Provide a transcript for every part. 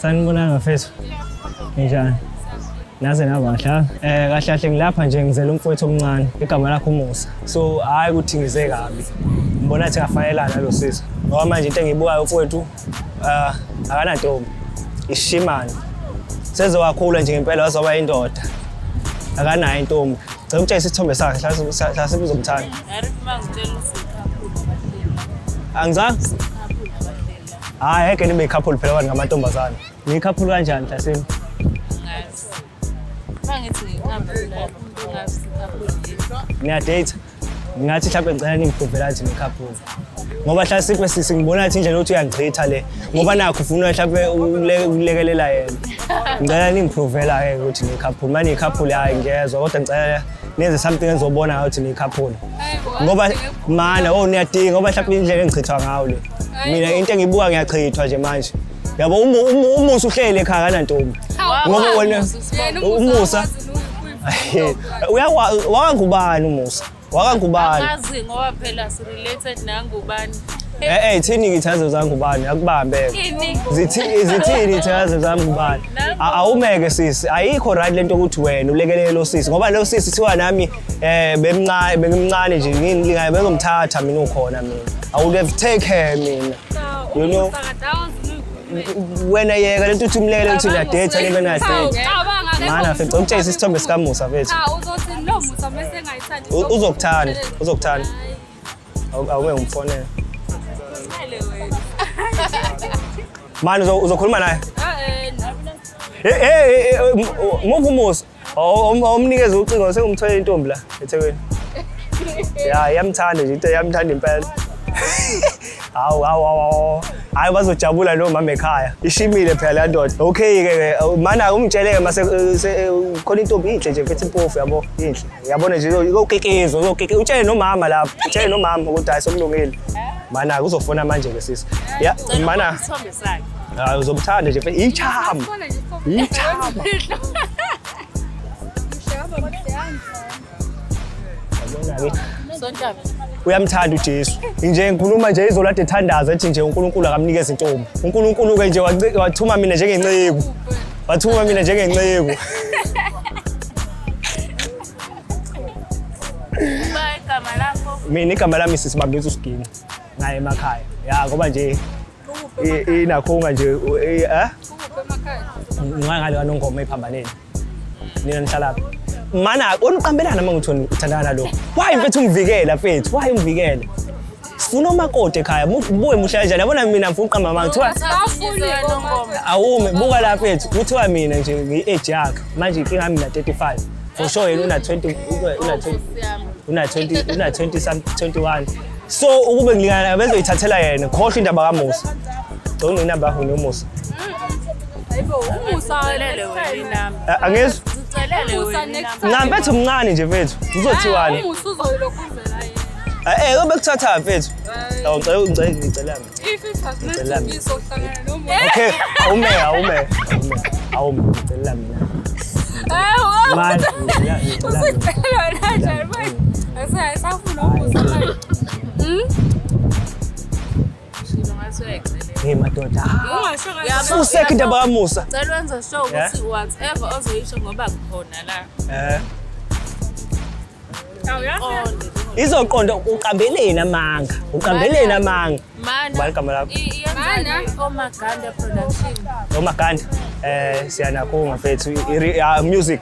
Sanibonani mfethu. Njani? Naze nabahla. Kahle kahle ngilapha nje ngizela umfowethu omncane. Igama lakhe umusa. So hayi ukuthi ngize kabi. Ngibona ukuthi ngafanelana nalo sisi. Ngoba manje into engiyibukayo umfowethu akana ntombi. Ishimani. Sezowakhula nje ngempela wazoba indoda. Akanayo intombi. Ngicela ukutshela isithombe sakhe hlase uzomthanda. Angizazi? Hayi ngeke nibe couple phela abantu ngamantombazana. Ni couple kanjani Hlasini? Mangithi ngihambela Niya date. Ngathi mhlawumbe ngicela ningiprovela nje couple. Ngoba Hlasini sisi ngibona ukuthi indlela ukuthi uyangchitha le. Ngoba nakho ufuna mhlawumbe ulekelela yena. Ngicela ningiprovela ke ukuthi ni couple. Manje couple hayi ngiyezwa kodwa ngicela nenze something engizobona ukuthi ni couple. Ngoba mana niyadinga ngoba mhlawumbe indlela engichithwa ngayo le. Mina into engibuka ngiyachithwa nje manje. Yabo umusa uhlele ekhaya kana ntombi. Ngoba wena umusa wakangubani umusa? Wakangubani? Angazi ngoba phela si related nangubani. Thini ngithazo zangubani akubambeke. Zithini ithazo zangubani? Awumeke sisi ayikho right lento ukuthi wena ulekelele lo sisi ngoba lo sisi siwa nami bengimncane nje ngilingaye bezomthatha mina ukhona mina. I would have take her mina. You know wena yeka lento uthi umlekele uthi la date nibe na date. Mana mfethu ukutshela isithombe sika Musa mfethu. Uzothi lo Musa bese ngayithandi. Uzokuthanda. Awube umfonela. Manje uzokhuluma naye? Muvu Musa. Omnikeze ucingo sengumthola intombi la eThekwini. Ya yamthanda nje into yamthanda impela. Hayi bazojabula lo mama ekhaya. Ishimile phela la ndoda. Okay ke mana umtsheleke mase khona intombi inhle nje mfethu impofu yabo inhle. Uyabona nje uzokekezo utshele nomama lapha. Utshele nomama ukuthi hayi sokulungile. Mana uzofona manje ke sisi. Ya mana Isithombe sakhe. Hayi uzomthanda nje mfethu ichama. Sontabi. Uyamthanda uJesu. Nje ngikhuluma nje izolo ade thandaza ethi nje uNkulunkulu akamnikeza intombi. uNkulunkulu ke nje wathuma mina njengenceku. Wathuma mina njengenceku. Igama lakho. Mina igama lami sisibambisa usigini. Ngaye emakhaya. Ya ngoba nje inakhunga nje emakhaya. Ngale kanongoma ephambaneni. Nina nihlala mana oniqambelana mangithoni uthandana lo. Why mfethu ungivikela mfethu? Why ungivikela? Sifuna umakoti ekhaya. Buye muhlala njani? Yabona mina ngifuna uqamba manga kuthiwa awume buka la mfethu. Kuthiwa mina nje ngi-age yakhe. Manje inkinga yami na 35. For sure yena una 20 21. So ukube ngilingana bezoyithathela yena. Khohle indaba kaMusa. Ngicela inamba yakho noMusa. Hayibo umusa lele wena inamba. Angizwa Ucelele wena. Nga mfethu mncane nje mfethu. Uzothiwani? Umusa uzoyilokhuzela yena. Kobe kuthatha mfethu. Ngicela ngicela. Ngicela ngizohlangana nomuntu. Okay, awume ngicela mina. Manje ngicela. Usicela kanjani manje? Asafuna umusa manje. Shilo ngaswexele. Hey madoda. Ungasho Useke indaba kaMusa. Cela wenze sure ukuthi whatever ozoyisho ngoba ngikhona la. Izoqonda uqambeleni amanga. Uqambeleni amanga. Mana. Baligama lakho. Mana. Omaganda production. Omaganda. Siyanakho mfethu music.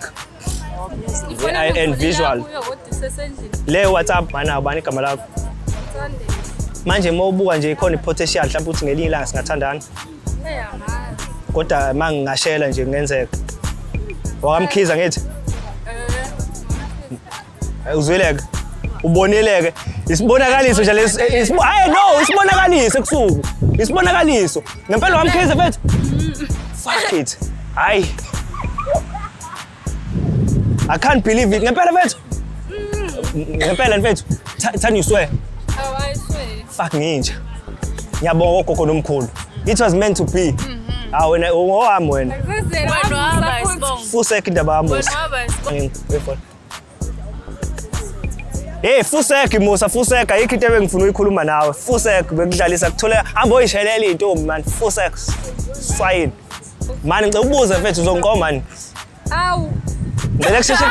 And visual. Le WhatsApp mana ubani igama lakho. Manje mawubuka nje ikhona potential mhlawumbe uthi ngelinye ilanga singathandana. Kodwa mangingashela nje kungenzeka. Wakamkhiza ngithi. Uzweleke. Uboneleke. Isibonakaliso nje lesi hayi no isibonakaliso kusuku. Isibonakaliso. Ngempela wamkhiza mfethu. Fuck it. Hayi. I can't believe it. Ngempela mfethu. Ngempela mfethu. Can you swear? Oh, I swear. Fuck nginja. Ngiyabonga gogo nomkhulu. It was meant to be. Wena owami wena. Wena wahamba isibongo. Fuseke indaba kaMusa. Wena wahamba isibongo. Hey Fuseke Musa Fuseke ayikho into ebengifuna ukuyikhuluma nawe. Fuseke bekudlalisa kuthola hamba oyishelela intombi man. Fuseke swayini. Mani ngicela ubuze mfethu uzongiqoma mani. Awu. Ngicela kusheshe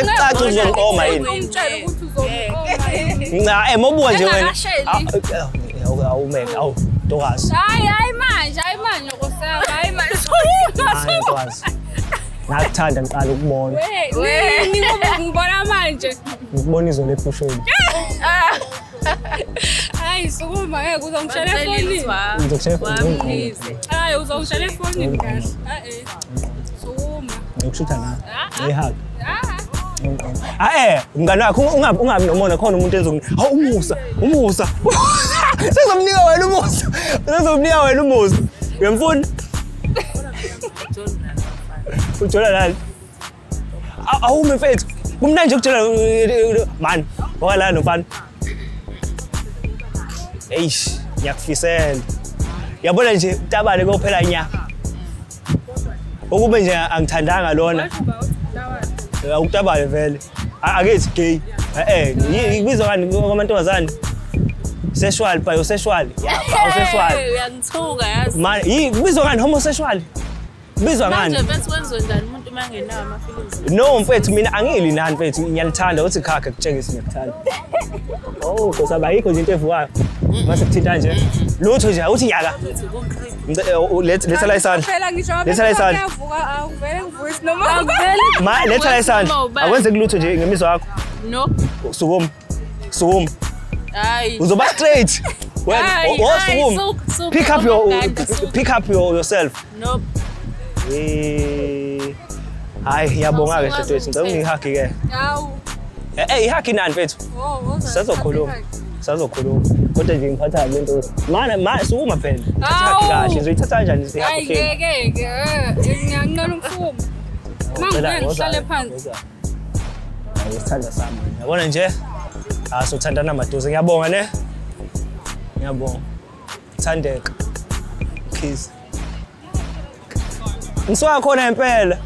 kucace uzongiqoma yini. Ungitshela ukuthi uzongiqoma yini. Cha, mobuka nje wena. Engakasheli. Awumeke, awu, Ntokazi. Hayi manje Nkosiyami, hayi manje. Hayi Ntokazi. Ngakuthanda ngiqala ukubona. Wena ngoba ngibona manje. Ngikubona izolo ephusheni. Hayi sukuma ngeke uzongishela efonini. Ngizokushaya efonini. Hayi uzongishela efonini kahle. Sukuma. Ngikushutha nawe. Ngihaka. Mngani wakho ungabi nomona khona umuntu enzokunika. Hawu umusa. Sizomnika wena umusa. Uyamfuna? Ujola nani? Awume mfethu. Kumnandi nje ukujola man. Wala nomfana. Eish, ngiyakufisela. Yabona nje utabane kophela nya. Ukube nje angithandanga lona. Ukutabane vele. Akethi gay. Ibizwa ngani kwamantombazane? Sexual, bisexual. Yeah, sexual. Uyangithuka yazi. Man, ibizwa ngani homosexual? Ibizwa ngani? Manje mfethu kwenziwe njani umuntu mangenawo ama-feelings? No mfethu mina angili nani mfethu ngiyalithanda uthi khakhe kutshengisa ngiyakthanda. Oh, kusaba yikho nje into evukayo. Mase kuthinta nje. Lutho nje uthi yaka. Letha la isandla. Phela ngisho Letha la isandla. ngiyavuka awuvele ngivoice noma. Letha la isandla. Akwenze kulutho nje ngemizwa yakho. No. Sukuma. Hayi. Uzoba straight. Sukuma. Pick up yourself. Nope. Hayi ngiyabonga ke mfethu ngicela ungihaki ke. Awu. Ihaki nani mfethu? Sazokhuluma. Kodwa nje ngiphatha le nto. Mana sukuma phela. Ihaki kahle ngizoyithatha kanjani Hayi ihaki. ngeke ngiyanqena ukufuma. Mangeke ngihlale phansi. Ayisithanda sami. Yabona nje? Sothandana madoze. Ngiyabonga ne? Ngiyabonga. Thandeka. Kiss. Ngisuka khona impela.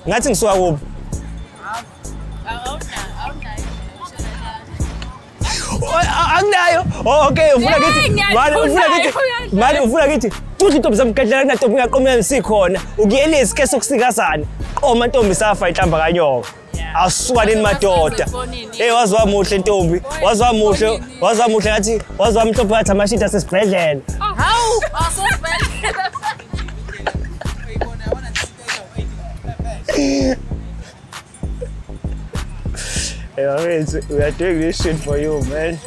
Ngathi ngisuka kuphi? Akunayo. Okay, ufuna kithi. Mali ufuna kithi. Tuthi intombi zami gadlela na ntombi ngaqomela sikhona. Ukuyelisa ke sokusikazana. Qoma ntombi safa ihlamba kanyoka. Asuka nini madoda. Wazwa muhle ntombi. Wazwa muhle ngathi wazwa mhlophe ngathi amashita sesibhedlela. Hawu, asesibhedlela. Hey, we are doing this shit for you, man.